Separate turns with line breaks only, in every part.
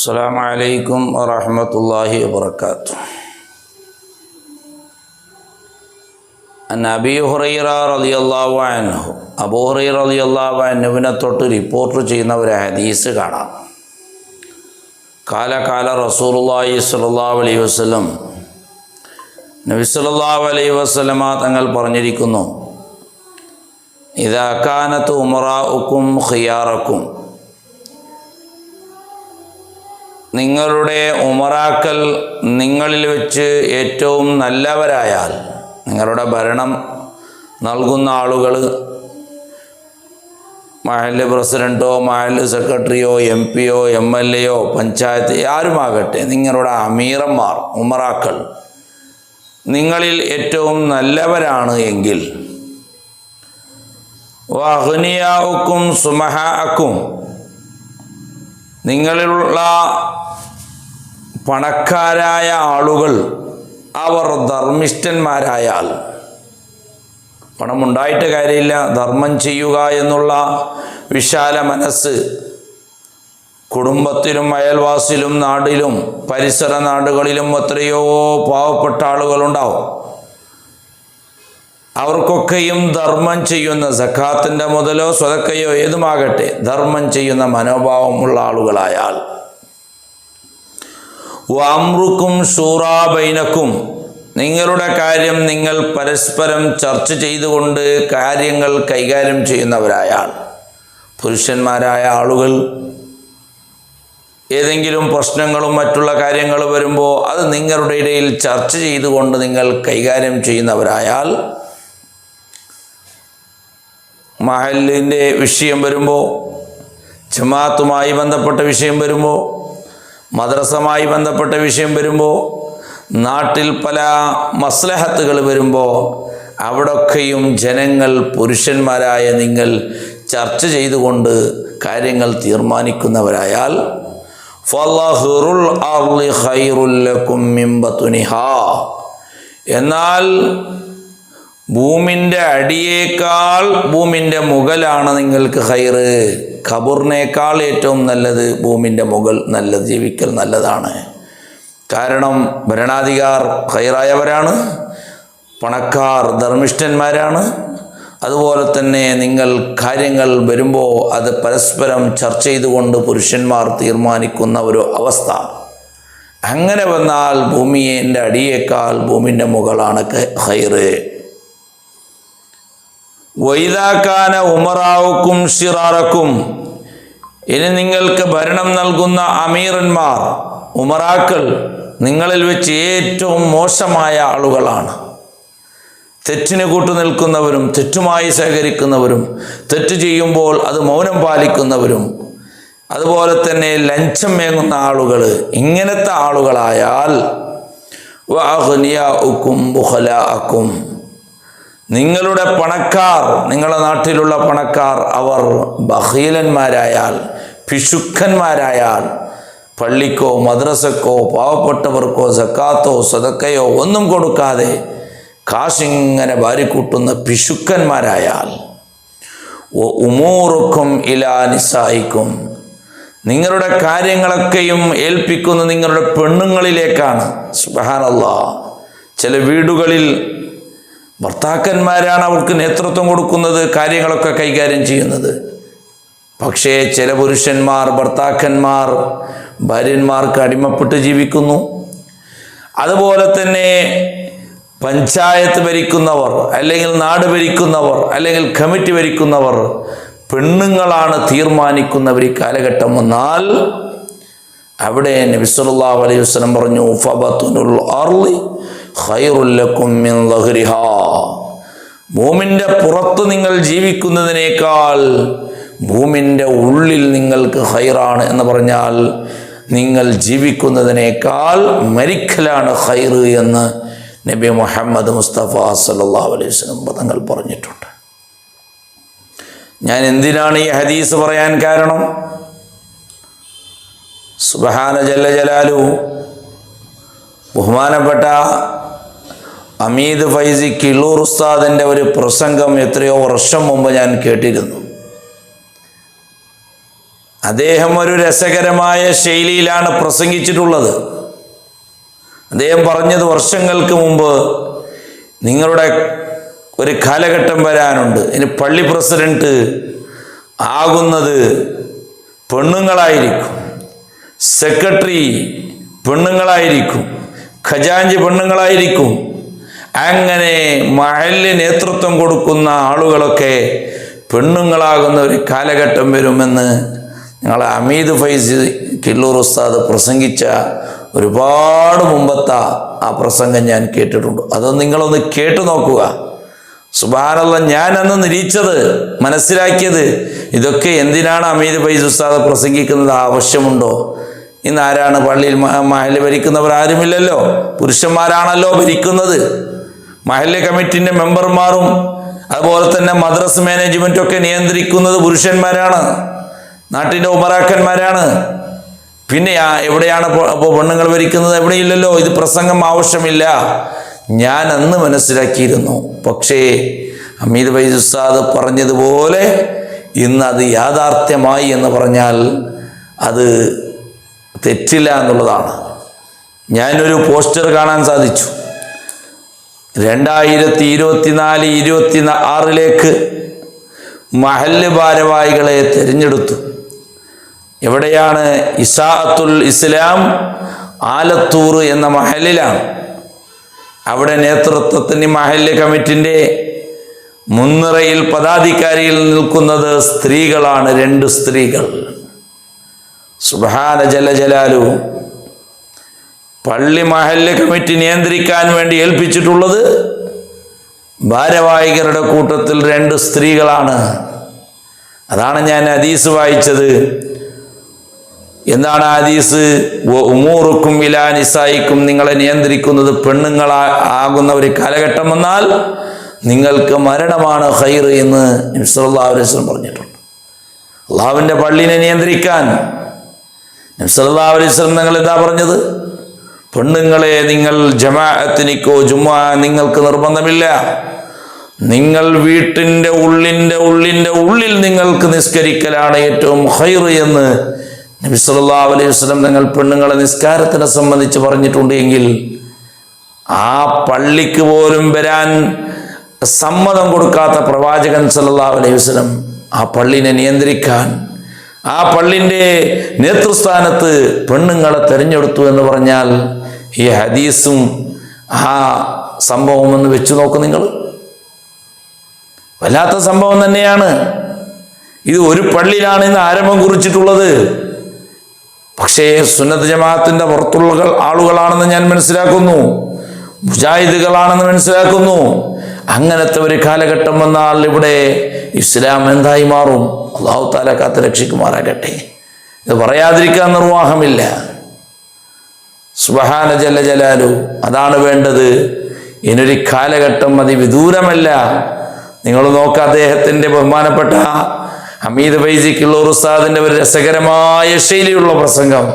അസ്സലാമു അലൈക്കും വറഹ്മത്തുള്ളാഹി വബറകാതുഹു. അബീ ഹുറൈറ റളിയല്ലാഹു അൻഹു, അബൂ ഹുറൈറ റളിയല്ലാഹു അൻഹുവിനെ തൊട്ട് റിപ്പോർട്ട് ചെയ്യുന്ന ഒരു ഹദീസ് കാണാം. കാല റസൂലുള്ളാഹി സ്വല്ലല്ലാഹു അലൈഹി വസല്ലം, നബി സല്ലല്ലാഹു അലൈഹി വസല്ലമ തങ്ങൾ പറഞ്ഞിരിക്കുന്നു, ഇദാ കാനത് ഉമറാഉക്കും ഖിയാറക്കും, നിങ്ങളുടെ ഉമറാക്കൾ നിങ്ങളിൽ വെച്ച് ഏറ്റവും നല്ലവരായാൽ, നിങ്ങളുടെ ഭരണം നൽകുന്ന ആളുകൾ മഹല്ല് പ്രസിഡൻറ്റോ മഹല്ല് സെക്രട്ടറിയോ MP-യോ MLA-യോ പഞ്ചായത്ത് ആരുമാകട്ടെ, നിങ്ങളുടെ അമീറന്മാർ ഉമറാക്കൾ നിങ്ങളിൽ ഏറ്റവും നല്ലവരാണ് എങ്കിൽ, വഅഗ്നിയാഉക്കും സുമഹാഅക്കും, നിങ്ങളിലുള്ള പണക്കാരായ ആളുകൾ അവർ ധർമ്മിഷ്ഠന്മാരായാൽ, പണമുണ്ടായിട്ട് കാര്യമില്ല, ധർമ്മം ചെയ്യുക എന്നുള്ള വിശാല മനസ്സ് കുടുംബത്തിലും അയൽവാസിലും നാടിലും പരിസര നാടുകളിലും എത്രയോ പാവപ്പെട്ട ആളുകളുണ്ടാവും. അവർക്കൊക്കെയും ധർമ്മം ചെയ്യുന്ന, സക്കാത്തിൻ്റെ മുതലോ സ്വതക്കയോ ഏതുമാകട്ടെ, ധർമ്മം ചെയ്യുന്ന മനോഭാവമുള്ള ആളുകളായാൽ, വഅംറുക്കും ശൂറാ ബൈനക്കും, നിങ്ങളുടെ കാര്യം നിങ്ങൾ പരസ്പരം ചർച്ച ചെയ്തുകൊണ്ട് കാര്യങ്ങൾ കൈകാര്യം ചെയ്യുന്നവരായാൽ, പുരുഷന്മാരായ ആളുകൾ ഏതെങ്കിലും പ്രശ്നങ്ങളും മറ്റുള്ള കാര്യങ്ങൾ വരുമ്പോൾ അത് നിങ്ങളുടെ ഇടയിൽ ചർച്ച ചെയ്തുകൊണ്ട് നിങ്ങൾ കൈകാര്യം ചെയ്യുന്നവരായാൽ, മഹല്ലിൻ്റെ വിഷയം വരുമ്പോൾ, ജമാഅത്തുമായി ബന്ധപ്പെട്ട വിഷയം വരുമ്പോൾ, മദ്രസമായി ബന്ധപ്പെട്ട വിഷയം വരുമ്പോൾ, നാട്ടിൽ പല മസ്ലഹത്തുകൾ വരുമ്പോൾ, അവിടൊക്കെയും ജനങ്ങൾ പുരുഷന്മാരായ നിങ്ങൾ ചർച്ച ചെയ്തുകൊണ്ട് കാര്യങ്ങൾ തീർമാനിക്കുന്നവരായാൽ, ഫളഹ്റുൽ അർളി ഖൈറുൽ ലക്കും മിൻ ബത്നിഹാ, എന്നാൽ ഭൂമിൻ്റെ അടിയേക്കാൾ ഭൂമിൻ്റെ മുകളാണ് നിങ്ങൾക്ക് ഖൈറ്. ഖബറിനേക്കാൾ ഏറ്റവും നല്ലത് ഭൂമിൻ്റെ മുകൾ, നല്ലത് ജീവിക്കൽ നല്ലതാണ്. കാരണം ഭരണാധികാർ ഖൈറായവരാണ്, പണക്കാർ ധർമ്മിഷ്ഠന്മാരാണ്. അതുപോലെ തന്നെ നിങ്ങൾ കാര്യങ്ങൾ വരുമ്പോൾ അത് പരസ്പരം ചർച്ച ചെയ്തുകൊണ്ട് പുരുഷന്മാർ തീർമാനിക്കുന്ന ഒരു അവസ്ഥ. അങ്ങനെ വന്നാൽ ഭൂമിയുടെ അടിയേക്കാൾ ഭൂമിൻ്റെ മുകളാണ് ഖൈറ്. വഇദാ കാന ഉമറാഉക്കും ശിറാറക്കും, ഇനി നിങ്ങൾക്ക് ഭരണം നൽകുന്ന അമീറന്മാർ ഉമറാക്കൾ നിങ്ങളിൽ വെച്ച് ഏറ്റവും മോശമായ ആളുകളാണ്. തെറ്റിന് കൂട്ടു നിൽക്കുന്നവരും തെറ്റുമായി സഹകരിക്കുന്നവരും തെറ്റ് ചെയ്യുമ്പോൾ അത് മൗനം പാലിക്കുന്നവരും അതുപോലെ തന്നെ ലഞ്ചം മേങ്ങുന്ന ആളുകൾ, ഇങ്ങനത്തെ ആളുകളായാൽ, വഅഗ്നിയാഉക്കും ബുഖലാഅക്കും, നിങ്ങളുടെ പണക്കാർ, നിങ്ങളുടെ നാട്ടിലുള്ള പണക്കാർ അവർ ബഖീലന്മാരായാൽ, പിശുക്കന്മാരായാൽ, പള്ളിക്കോ മദ്രസക്കോ പാവപ്പെട്ടവർക്കോ സക്കാത്തോ സദക്കയോ ഒന്നും കൊടുക്കാതെ കാശിങ്ങനെ വാരിക്കൂട്ടുന്ന പിശുക്കന്മാരായാൽ, ഉമൂറുക്കും ഇലാ നിസായിക്കും, നിങ്ങളുടെ കാര്യങ്ങളൊക്കെയും ഏൽപ്പിക്കുന്ന നിങ്ങളുടെ പെണ്ണുങ്ങളിലേക്കാണ്. സുബ്ഹാനല്ലാഹ്, ചില വീടുകളിൽ ഭർത്താക്കന്മാരാണ് അവർക്ക് നേതൃത്വം കൊടുക്കുന്നത്, കാര്യങ്ങളൊക്കെ കൈകാര്യം ചെയ്യുന്നത്. പക്ഷേ ചില പുരുഷന്മാർ, ഭർത്താക്കന്മാർ ഭാര്യന്മാർക്ക് അടിമപ്പെട്ട് ജീവിക്കുന്നു. അതുപോലെ തന്നെ പഞ്ചായത്ത് ഭരിക്കുന്നവർ, അല്ലെങ്കിൽ നാട് ഭരിക്കുന്നവർ, അല്ലെങ്കിൽ കമ്മിറ്റി ഭരിക്കുന്നവർ പെണ്ണുങ്ങളാണ് തീർമാനിക്കുന്നവർ. ഈ കാലഘട്ടം വന്നാൽ അവിടെ നബി സല്ലല്ലാഹു അലൈഹി വസല്ലം പറഞ്ഞു, ഫബത്തുനുൽ അർളി ഖൈറുൽ ലക്കും മിൻ ദഹ്രിഹാ, ഭൂമിൻ്റെ പുറത്ത് നിങ്ങൾ ജീവിക്കുന്നതിനേക്കാൾ ഭൂമിൻ്റെ ഉള്ളിൽ നിങ്ങൾക്ക് ഖൈറാണ് എന്ന് പറഞ്ഞാൽ, നിങ്ങൾ ജീവിക്കുന്നതിനേക്കാൾ മരിക്കലാണ് ഖൈറ് എന്ന് നബി മുഹമ്മദ് മുസ്തഫ സല്ലല്ലാഹു അലൈഹി വസല്ലം തങ്ങൾ പറഞ്ഞിട്ടുണ്ട്. ഞാൻ എന്തിനാണ് ഈ ഹദീസ് പറയാൻ കാരണം, സുബ്ഹാന ജല്ല ജലാലു ബഹുമാനപ്പെട്ട അമീദ് ഫൈസി കിള്ളൂർ ഉസ്താദിൻ്റെ ഒരു പ്രസംഗം എത്രയോ വർഷം മുമ്പ് ഞാൻ കേട്ടിരുന്നു. അദ്ദേഹം ഒരു രസകരമായ ശൈലിയിലാണ് പ്രസംഗിച്ചിട്ടുള്ളത്. അദ്ദേഹം പറഞ്ഞത്, വർഷങ്ങൾക്ക് മുമ്പ് നിങ്ങളുടെ ഒരു കാലഘട്ടം വരാനുണ്ട്, ഇനി പള്ളി പ്രസിഡന്റ് ആകുന്നത് പെണ്ണുങ്ങളായിരിക്കും, സെക്രട്ടറി പെണ്ണുങ്ങളായിരിക്കും, ഖജാഞ്ചി പെണ്ണുങ്ങളായിരിക്കും. അങ്ങനെ മഹല്ല് നേതൃത്വം കൊടുക്കുന്ന ആളുകളൊക്കെ പെണ്ണുങ്ങളാകുന്ന ഒരു കാലഘട്ടം വരുമെന്ന് ഞങ്ങളെ ഹമീദ് ഫൈസി കിള്ളൂർ ഉസ്താദ് പ്രസംഗിച്ച ഒരുപാട് മുമ്പത്തെ ആ പ്രസംഗം ഞാൻ കേട്ടിട്ടുണ്ട്. അത് നിങ്ങളൊന്ന് കേട്ടു നോക്കുക. സുബ്ഹാനല്ലാഹ്, ഞാൻ അന്ന് നിരീക്ഷത് മനസ്സിലാക്കിയത്, ഇതൊക്കെ എന്തിനാണ് ഹമീദ് ഫൈസി ഉസ്താദ് പ്രസംഗിക്കുന്നത്? ആവശ്യമുണ്ടോ? ഇന്ന് ആരാണ് പള്ളിയിൽ മഹല്ല് ഭരിക്കുന്നവർ? ആരുമില്ലല്ലോ, പുരുഷന്മാരാണല്ലോ ഭരിക്കുന്നത്. മഹല്ല് കമ്മിറ്റിൻ്റെ മെമ്പർമാരും അതുപോലെ തന്നെ മദ്രസ മാനേജ്മെൻറ്റും ഒക്കെ നിയന്ത്രിക്കുന്നത് പുരുഷന്മാരാണ്, നാട്ടിൻ്റെ ഉമറാക്കന്മാരാണ്. പിന്നെ എവിടെയാണ് അപ്പോൾ പെണ്ണുങ്ങൾ ഭരിക്കുന്നത്? എവിടെയില്ലല്ലോ. ഇത് പ്രസംഗം ആവശ്യമില്ല, ഞാൻ അന്ന് മനസ്സിലാക്കിയിരുന്നു. പക്ഷേ ഹമീദ് ഫൈസി ഉസ്താദ് പറഞ്ഞതുപോലെ ഇന്ന് അത് യാഥാർത്ഥ്യമായി എന്ന് പറഞ്ഞാൽ അത് തെറ്റില്ല എന്നുള്ളതാണ്. ഞാനൊരു പോസ്റ്റർ കാണാൻ സാധിച്ചു. 2024-26 മഹല്ല് ഭാരവാഹികളെ തിരഞ്ഞെടുത്തു. എവിടെയാണ്? ഇസാഅത്തുൽ ഇസ്ലാം ആലത്തൂർ എന്ന മഹല്ലിലാണ്. അവിടെ നേതൃത്വത്തിന് മഹല്ല് കമ്മിറ്റിൻ്റെ മുൻനിരയിൽ പദാധികാരിയിൽ നിൽക്കുന്നത് സ്ത്രീകളാണ്, 2 സ്ത്രീകൾ. സുബ്ഹാന ജല്ല ജലാലു. പള്ളി മഹല്ല് കമ്മിറ്റി നിയന്ത്രിക്കാൻ വേണ്ടി ഏൽപ്പിച്ചിട്ടുള്ളത് ഭാരവാഹികളുടെ കൂട്ടത്തിൽ 2 സ്ത്രീകളാണ്. അതാണ് ഞാൻ ഹദീസ് വായിച്ചത്. എന്താണ് ഹദീസ്? ഉമൂറുക്കും ഇലാ നിസായിക്കും, നിങ്ങളെ നിയന്ത്രിക്കുന്നത് പെണ്ണുങ്ങളാകുന്ന ഒരു കാലഘട്ടം വന്നാൽ നിങ്ങൾക്ക് മരണമാണ് ഖൈർ എന്ന് നബി സല്ലല്ലാഹു അലൈഹി വസല്ലം പറഞ്ഞിട്ടുണ്ട്. അള്ളാഹുവിൻ്റെ പള്ളിനെ നിയന്ത്രിക്കാൻ നബി സല്ലല്ലാഹു അലൈഹി വസല്ലം നിങ്ങൾ എന്താ പറഞ്ഞത്? പെണ്ണുങ്ങളെ നിങ്ങൾ ജമാഅത്തിനിക്കോ ജുമുഅ നിങ്ങൾക്ക് നിർബന്ധമില്ല, നിങ്ങൾ വീട്ടിൻ്റെ ഉള്ളിൽ നിങ്ങൾക്ക് നിസ്കരിക്കലാണ് ഏറ്റവും ഖൈർ എന്ന് നബി സല്ലല്ലാഹു അലൈഹി വസല്ലം നിങ്ങൾ പെണ്ണുങ്ങളെ നിസ്കാരത്തിനെ സംബന്ധിച്ച് പറഞ്ഞിട്ടുണ്ട്. എങ്കിൽ ആ പള്ളിക്ക് പോലും വരാൻ സമ്മതം കൊടുക്കാത്ത പ്രവാചകൻ സല്ലല്ലാഹു അലൈഹി വസല്ലം ആ പള്ളിനെ നിയന്ത്രിക്കാൻ, ആ പള്ളിൻ്റെ നേതൃസ്ഥാനത്ത് പെണ്ണുങ്ങളെ തിരഞ്ഞെടുത്തു എന്ന് പറഞ്ഞാൽ ഈ ഹദീസും ആ സംഭവം ഒന്ന് വെച്ചു നോക്കും നിങ്ങൾ. വല്ലാത്ത സംഭവം തന്നെയാണ്. ഇത് ഒരു പള്ളിയിലാണ് ഇന്ന് ആരംഭം കുറിച്ചിട്ടുള്ളത്. പക്ഷേ സുന്നത്ത് ജമാഅത്തിൻ്റെ പുറത്തുള്ള ആളുകളാണെന്ന് ഞാൻ മനസ്സിലാക്കുന്നു, മുജാഹിദുകളാണെന്ന് മനസ്സിലാക്കുന്നു. അങ്ങനത്തെ ഒരു കാലഘട്ടം വന്നാൽ ഇവിടെ ഇസ്ലാം എന്തായി മാറും? അല്ലാഹു തആല കാത്ത് രക്ഷിക്കുമാറാകട്ടെ. ഇത് പറയാതിരിക്കാൻ നിർവാഹമില്ല. സുബ്ഹാന ജല്ല ജലാലു. അതാണ് വേണ്ടത്. ഇനൊരു കാലഘട്ടം അതിവിദൂരമല്ല. നിങ്ങൾ നോക്കുക, അദ്ദേഹത്തിൻ്റെ ബഹുമാനപ്പെട്ട ഹമീദ് ഫൈസി കിള്ളൂർ ഉസ്താദിൻ്റെ ഒരു രസകരമായ ശൈലിയുള്ള പ്രസംഗം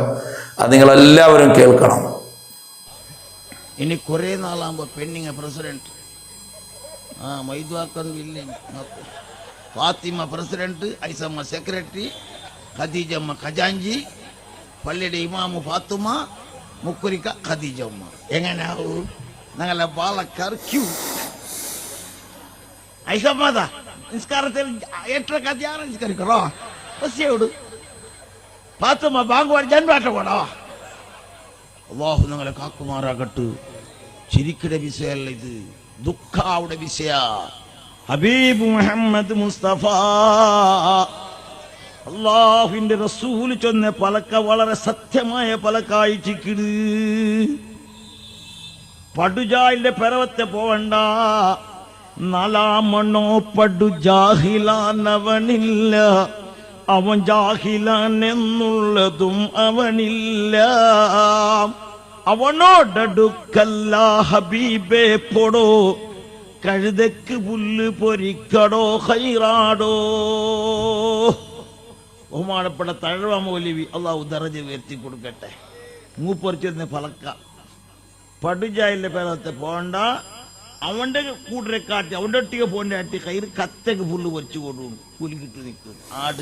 അത് നിങ്ങളെല്ലാവരും കേൾക്കണം.
ഇനി കുറേ നാളാകുമ്പോൾ പെണ്ണിങ് president, മൈദ്വാക്കൻ Fathima president, Aisamma secretary, ഖദീജമ്മ ഖജാഞ്ചി, പള്ളിയുടെ ഇമാമു ഫാത്തുമ, മുക്കുരിക്ക ഖദീജമ്മ. എങ്ങനെയാവും ഞങ്ങളെ പാലക്കാർ ക്യൂ? ഐസമ്മതാ നിസ്കാരത്തിൽ 8 നിസ്കരിക്കണോ? ബസ്സോട് ഫാത്തുമ ബാങ്കുവാൻ ജന്മാറ്റ പോടോ. അല്ലാഹു ഞങ്ങളെ കാക്കുമാറാകട്ടെ. ചിരിക്കയുടെ വിഷയമല്ല ഇത്, ദുഃഖാവുടെ വിഷയ. ഹബീബ് മുഹമ്മദ് മുസ്തഫ അല്ലാഹുവിന്റെ റസൂൽ ചൊന്ന പലക്ക വളരെ സത്യമായ പലക്കായിട്ടിക്കിട്. പടുജാലിന്റെ പിറവത്തെ പോവണ്ട, നലാമണ്ണോ പടു ജാഹിലാനവനില്ല, അവൻ ജാഹിലാൻ എന്നുള്ളതും അവനില്ല. അവനോടടുക്കല്ല ഹബീബേ പൊടോ, കഴുതക്ക് പുല്ല് പൊരിക്കടോ ഹൈറാടോ. ബഹുമാനപ്പെട്ട തഴവ മൗലവി അള്ളാഹു ദറജ ഉയർത്തി കൊടുക്കട്ടെ. മൂപ്പൊരിച്ചിരുന്ന ഫലക്ക പടുജാലിന്റെ പേരത്തെ പോണ്ട, അവന്റെ കൂട്ടരെ കാട്ടി അവന്റെ ഒട്ടിക പോണ്ട ആട്ടി കയ്യിൽ കത്തക്ക് പുല്ല് പൊരിച്ചു കൊടുക്കും, പുലി കിട്ടി നിൽക്കും. ആട്